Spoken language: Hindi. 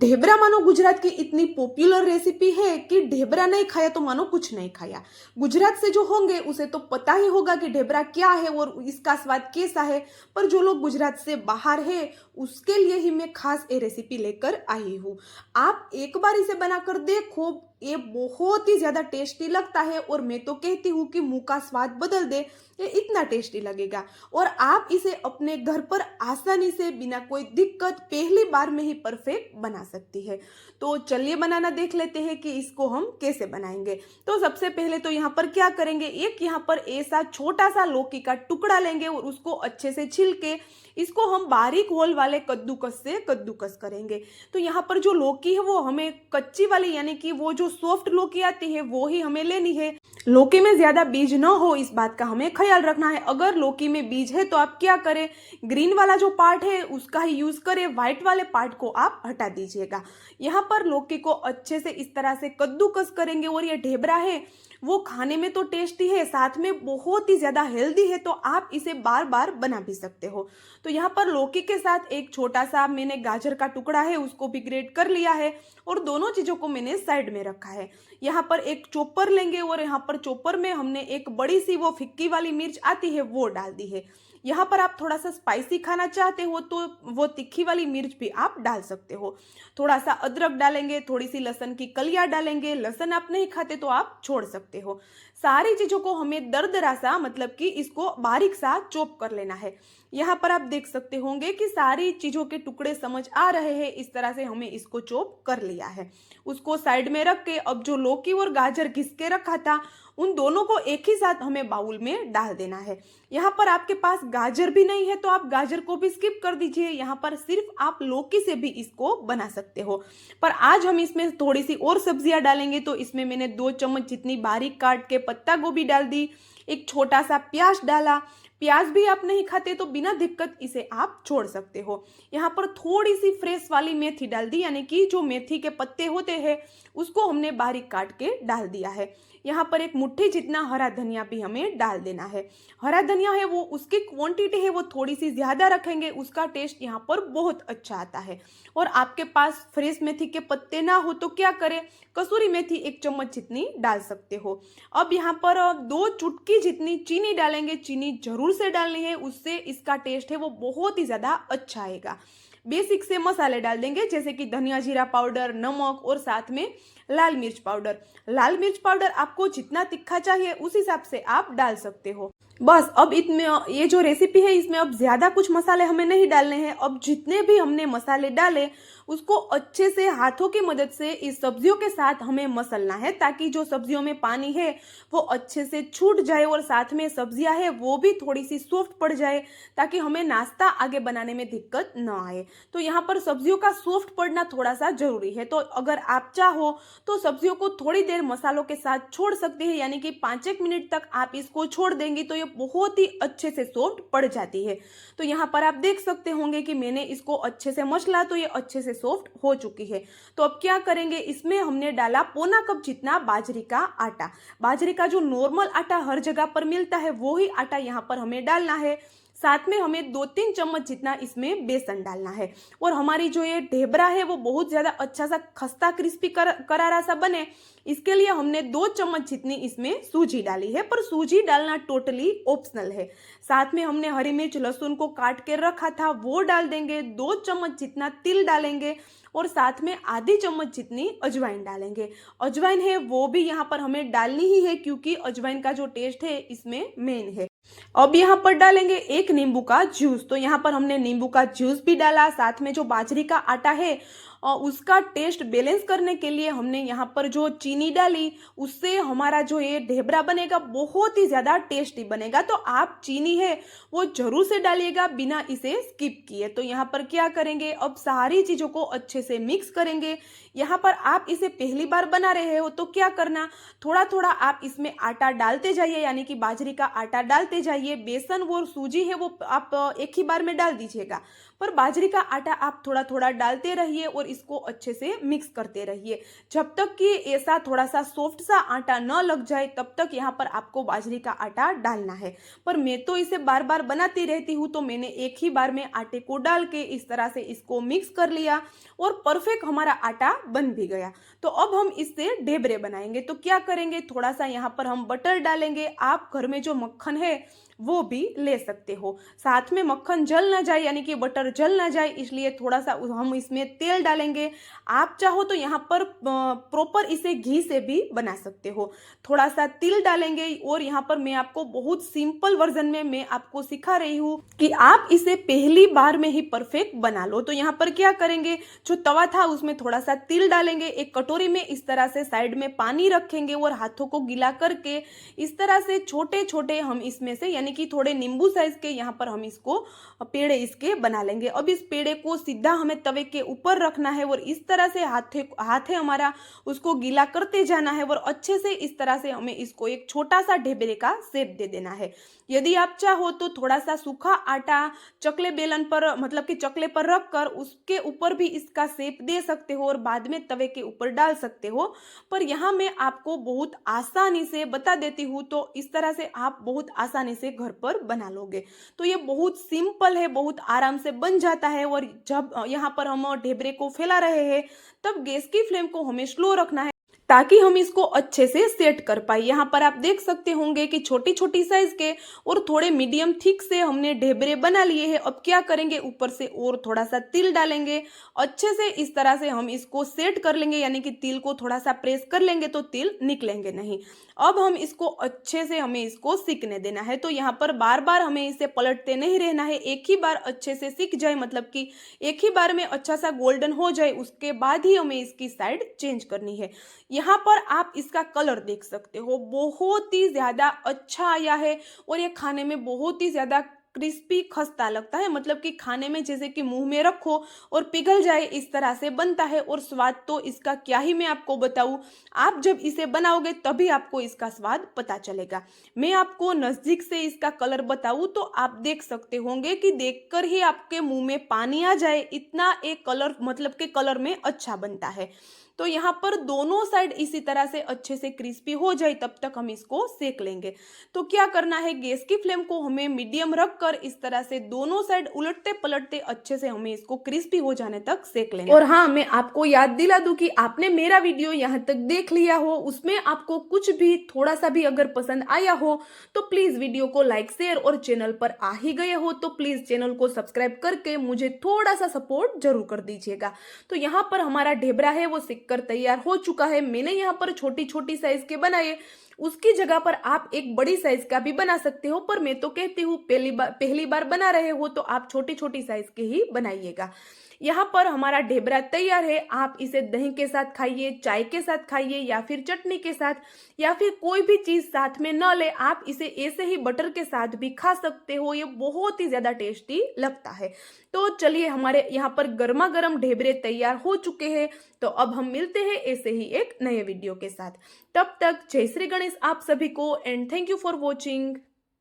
ढेबरा मानो गुजरात की इतनी पॉपुलर रेसिपी है कि ढेबरा नहीं खाया तो मानो कुछ नहीं खाया। गुजरात से जो होंगे उसे तो पता ही होगा कि ढेबरा क्या है और इसका स्वाद कैसा है। पर जो लोग गुजरात से बाहर है उसके लिए ही मैं खास ये रेसिपी लेकर आई हूँ। आप एक बार इसे बनाकर देखो, ये बहुत ही ज्यादा टेस्टी लगता है और मैं तो कहती हूँ कि मुंह का स्वाद बदल दे, ये इतना टेस्टी लगेगा। और आप इसे अपने घर पर आसानी से बिना कोई दिक्कत पहली बार में ही परफेक्ट बना सकती है। तो चलिए बनाना देख लेते हैं कि इसको हम कैसे बनाएंगे। तो सबसे पहले तो यहाँ पर क्या करेंगे, एक यहाँ पर ऐसा छोटा सा लौकी का टुकड़ा लेंगे और उसको अच्छे से छिल के इसको हम बारीक होल वाले कद्दूकस से कद्दूकस करेंगे। तो यहाँ पर जो लौकी है वो हमें कच्ची वाली यानी कि वो जो सॉफ्ट लौकी आती है वो ही हमें लेनी है। लौकी में ज्यादा बीज न हो इस बात का हमें ख्याल रखना है। अगर लौकी में बीज है तो आप क्या करें, ग्रीन वाला जो पार्ट है उसका ही यूज करें, व्हाइट वाले पार्ट को आप हटा दीजिएगा। यहाँ पर लौकी को अच्छे से इस तरह से कद्दूकस करेंगे। और ये ढेबरा है वो खाने में तो टेस्टी है, साथ में बहुत ही ज्यादा हेल्दी है, तो आप इसे बार बार बना भी सकते हो। तो यहाँ पर लौकी के साथ एक छोटा सा मैंने गाजर का टुकड़ा है उसको भी ग्रेट कर लिया है और दोनों चीजों को मैंने साइड में रखा है। यहाँ पर एक चॉपर लेंगे और यहाँ पर चॉपर में हमने एक बड़ी सी वो फिक्की वाली मिर्च आती है वो डाल दी है। यहाँ पर आप थोड़ा सा स्पाइसी खाना चाहते हो तो वो तीखी वाली मिर्च भी आप डाल सकते हो। थोड़ा सा अदरक डालेंगे, थोड़ी सी लहसुन की कलियां डालेंगे, लहसुन आप नहीं खाते तो आप छोड़ सकते हो। सारी चीजों को हमें दरदरा सा मतलब कि इसको बारीक सा चॉप कर लेना है। यहाँ पर आप देख सकते होंगे कि सारी चीजों के टुकड़े समझ आ रहे हैं, इस तरह से हमें इसको चॉप कर लिया है। उसको साइड में रख के अब जो लौकी और गाजर घिस के रखा था उन दोनों को एक ही साथ हमें बाउल में डाल देना है। यहाँ पर आपके पास गाजर भी नहीं है तो आप गाजर को भी स्किप कर दीजिए, यहाँ पर सिर्फ आप लौकी से भी इसको बना सकते हो। पर आज हम इसमें थोड़ी सी और सब्जियां डालेंगे तो इसमें मैंने 2 चम्मच जितनी बारीक काट के पत्ता गोभी डाल दी, एक छोटा सा प्याज डाला। प्याज भी आप नहीं खाते तो बिना दिक्कत इसे आप छोड़ सकते हो। यहाँ पर थोड़ी सी फ्रेश वाली मेथी डाल दी, यानी कि जो मेथी के पत्ते होते हैं उसको हमने बारीक काट के डाल दिया है। यहाँ पर एक मुट्ठी जितना हरा धनिया भी हमें डाल देना है। हरा धनिया है वो उसकी क्वांटिटी है वो थोड़ी सी ज्यादा रखेंगे, उसका टेस्ट यहाँ पर बहुत अच्छा आता है। और आपके पास फ्रेश मेथी के पत्ते ना हो तो क्या करें, कसूरी मेथी 1 चम्मच जितनी डाल सकते हो। अब यहाँ पर 2 चुटकी जितनी चीनी डालेंगे, चीनी जरूर से डालनी है, उससे इसका टेस्ट है वो बहुत ही ज्यादा अच्छा आएगा। बेसिक से मसाले डाल देंगे जैसे कि धनिया जीरा पाउडर, नमक और साथ में लाल मिर्च पाउडर। लाल मिर्च पाउडर आपको जितना तीखा चाहिए उस हिसाब से आप डाल सकते हो। बस अब इसमें ये जो रेसिपी है इसमें अब ज्यादा कुछ मसाले हमें नहीं डालने हैं। अब जितने भी हमने मसाले डाले उसको अच्छे से हाथों की मदद से इस सब्जियों के साथ हमें मसलना है ताकि जो सब्जियों में पानी है वो अच्छे से छूट जाए और साथ में सब्जियां है वो भी थोड़ी सी सॉफ्ट पड़ जाए ताकि हमें नाश्ता आगे बनाने में दिक्कत न आए। तो यहाँ पर सब्जियों का सॉफ्ट पड़ना थोड़ा सा जरूरी है। तो अगर आप चाहो तो सब्जियों को थोड़ी देर मसालों के साथ छोड़ सकते हैं, यानी कि 5-1 मिनट तक आप इसको छोड़ देंगे तो ये बहुत ही अच्छे से सॉफ्ट पड़ जाती है। तो यहाँ पर आप देख सकते होंगे कि मैंने इसको अच्छे से मसला तो ये अच्छे से सॉफ्ट हो चुकी है। तो अब क्या करेंगे, इसमें हमने डाला पौना कप जितना बाजरी का आटा। बाजरी का जो नॉर्मल आटा हर जगह पर मिलता है वो ही आटा यहाँ पर हमें डालना है। साथ में हमें 2-3 चम्मच जितना इसमें बेसन डालना है। और हमारी जो ये ढेबरा है वो बहुत ज्यादा अच्छा सा खस्ता क्रिस्पी करारा सा बने इसके लिए हमने 2 चम्मच जितनी इसमें सूजी डाली है, पर सूजी डालना टोटली ऑप्शनल है। साथ में हमने हरी मिर्च लहसुन को काट के रखा था वो डाल देंगे, 2 चम्मच जितना तिल डालेंगे और साथ में आधी चम्मच जितनी अजवाइन डालेंगे। अजवाइन है वो भी यहाँ पर हमें डालनी ही है क्योंकि अजवाइन का जो टेस्ट है इसमें मेन है। अब यहाँ पर डालेंगे 1 नींबू का जूस। तो यहाँ पर हमने नींबू का जूस भी डाला, साथ में जो बाजरी का आटा है उसका टेस्ट बैलेंस करने के लिए हमने यहाँ पर जो चीनी डाली उससे हमारा जो ये ढेबरा बनेगा बहुत ही ज्यादा टेस्टी बनेगा। तो आप चीनी है वो जरूर से डालिएगा बिना इसे स्किप किए। तो यहाँ पर क्या करेंगे, अब सारी चीजों को अच्छे से मिक्स करेंगे। यहाँ पर आप इसे पहली बार बना रहे हो तो क्या करना, थोड़ा थोड़ा आप इसमें आटा डालते जाइए, यानी कि बाजरी का आटा डालते जाइए। बेसन वो सूजी है वो आप एक ही बार में डाल दीजिएगा, पर बाजरे का आटा आप थोड़ा थोड़ा डालते रहिए और इसको अच्छे से मिक्स करते रहिए जब तक कि ऐसा थोड़ा सा सॉफ्ट सा आटा न लग जाए, तब तक यहाँ पर आपको बाजरे का आटा डालना है। पर मैं तो इसे बार बार बनाती रहती हूँ, तो मैंने एक ही बार में आटे को डाल के इस तरह से इसको मिक्स कर लिया और परफेक्ट हमारा आटा बन भी गया। तो अब हम इससे ढेबरे बनाएंगे। तो क्या करेंगे, थोड़ा सा यहाँ पर हम बटर डालेंगे। आप घर में जो मक्खन है वो भी ले सकते हो। साथ में मक्खन जल ना जाए, यानी कि बटर जल ना जाए, इसलिए थोड़ा सा हम इसमें तेल डालेंगे। आप चाहो तो यहाँ पर प्रॉपर इसे घी से भी बना सकते हो। थोड़ा सा तिल डालेंगे और यहाँ पर मैं आपको बहुत सिंपल वर्जन में मैं आपको सिखा रही हूँ कि आप इसे पहली बार में ही परफेक्ट बना लो। तो यहाँ पर क्या करेंगे, जो तवा था उसमें थोड़ा सा तिल डालेंगे। एक कटोरी में इस तरह से साइड में पानी रखेंगे और हाथों को गीला करके इस तरह से छोटे छोटे हम इसमें से, यानी कि थोड़े नींबू साइज के यहाँ पर हम इसको पेड़े इसके बना लेंगे। अब इस पेड़े को सीधा हमें तवे के ऊपर रखना है और इस तरह से हाथ है हमारा, उसको गीला करते जाना है और अच्छे से इस तरह से हमें इसको एक छोटा सा ढेबरे का शेप दे देना है। यदि आप चाहो तो थोड़ा सा सूखा आटा चकले बेलन पर, मतलब कि चकले पर रख कर उसके ऊपर भी इसका शेप दे सकते हो और बाद में तवे के ऊपर डाल सकते हो। पर यहाँ मैं आपको बहुत आसानी से बता देती हूँ, तो इस तरह से आप बहुत आसानी से घर पर बना लोगे। तो ये बहुत सिंपल है, बहुत आराम से बन जाता है। और जब यहाँ पर हम ढेबरे को फैला रहे हैं, तब गैस की फ्लेम को हमें स्लो रखना है ताकि हम इसको अच्छे से सेट कर पाए। यहाँ पर आप देख सकते होंगे कि छोटी छोटी साइज के और थोड़े मीडियम थिक से हमने ढेबरे बना लिए हैं। अब क्या करेंगे, ऊपर से और थोड़ा सा तिल डालेंगे। अच्छे से इस तरह से हम इसको सेट कर लेंगे, यानी कि तिल को थोड़ा सा प्रेस कर लेंगे तो तिल निकलेंगे नहीं। अब हम इसको अच्छे से हमें इसको सिकने देना है। तो यहाँ पर बार बार हमें इसे पलटते नहीं रहना है। एक ही बार अच्छे से सिक जाए, मतलब कि एक ही बार में अच्छा सा गोल्डन हो जाए, उसके बाद ही हमें इसकी साइड चेंज करनी है। यहाँ पर आप इसका कलर देख सकते हो, बहुत ही ज्यादा अच्छा आया है और ये खाने में बहुत ही ज्यादा क्रिस्पी खस्ता लगता है। मतलब कि खाने में जैसे कि मुंह में रखो और पिघल जाए, इस तरह से बनता है। और स्वाद तो इसका क्या ही मैं आपको बताऊं, आप जब इसे बनाओगे तभी आपको इसका स्वाद पता चलेगा। मैं आपको नजदीक से इसका कलर बताऊं तो आप देख सकते होंगे कि देखकर ही आपके मुंह में पानी आ जाए, इतना एक कलर, मतलब के कलर में अच्छा बनता है। तो यहाँ पर दोनों साइड इसी तरह से अच्छे से क्रिस्पी हो जाए, तब तक हम इसको सेक लेंगे। तो क्या करना है, गैस की फ्लेम को हमें मीडियम रखकर इस तरह से दोनों साइड उलटते पलटते अच्छे से हमें इसको क्रिस्पी हो जाने तक सेक लेंगे। और हाँ, मैं आपको याद दिला दूं कि आपने मेरा वीडियो यहाँ तक देख लिया हो, उसमें आपको कुछ भी थोड़ा सा भी अगर पसंद आया हो तो प्लीज वीडियो को लाइक शेयर, और चैनल पर आ ही गए हो तो प्लीज चैनल को सब्सक्राइब करके मुझे थोड़ा सा सपोर्ट जरूर कर दीजिएगा। तो यहाँ पर हमारा ढेबरा है वो कर तैयार हो चुका है। मैंने यहाँ पर छोटी छोटी साइज के बनाए, उसकी जगह पर आप एक बड़ी साइज का भी बना सकते हो, पर मैं तो कहती हूँ पहली बार बना रहे हो तो आप छोटी छोटी साइज के ही बनाइएगा। यहाँ पर हमारा ढेबरा तैयार है। आप इसे दही के साथ खाइए, चाय के साथ खाइए, या फिर चटनी के साथ, या फिर कोई भी चीज साथ में न ले, आप इसे ऐसे ही बटर के साथ भी खा सकते हो। ये बहुत ही ज्यादा टेस्टी लगता है। तो चलिए, हमारे यहाँ पर गर्मा गर्म ढेबरे तैयार हो चुके हैं। तो अब हम मिलते हैं ऐसे ही एक नए वीडियो के साथ। तब तक जय श्री गणेश आप सभी को, and thank you for watching.